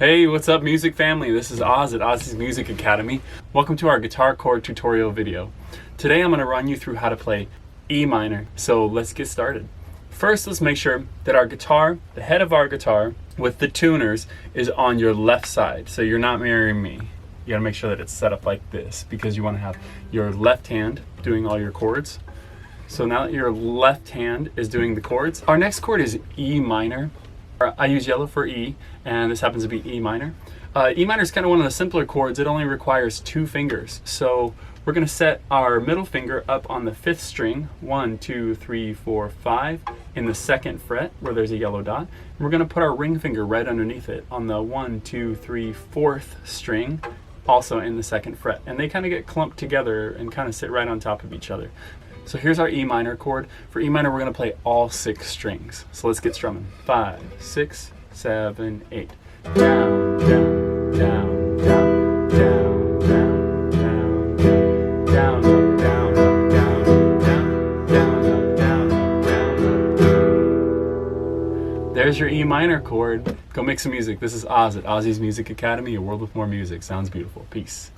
Hey, what's up music family? This is Oz at Ozzy's Music Academy. Welcome to our guitar chord tutorial video. Today I'm going to run you through how to play E minor, so let's get started. First, let's make sure that our guitar, the head of our guitar with the tuners, is on your left side, so you're not mirroring me. You gotta make sure that it's set up like this because you want to have your left hand doing all your chords. So now that your left hand is doing the chords, our next chord is E minor. I use yellow for E, and this happens to be E minor. E minor is kind of one of the simpler chords. It only requires 2 fingers. So we're going to set our middle finger up on the 5th string, 1, 2, 3, 4, 5, in the 2nd fret where there's a yellow dot. And we're going to put our ring finger right underneath it on the 1, 2, 3, 4th string, also in the 2nd fret. And they kind of get clumped together and kind of sit right on top of each other. So here's our E minor chord. For E minor, we're going to play all 6 strings. So let's get strumming. 5, 6, 7, 8. Down, down, down, down, down, down, down, down, down, down, down, down, down, down, down. There's your E minor chord. Go make some music. This is Oz at Ozzy's Music Academy, a world with more music. Sounds beautiful. Peace.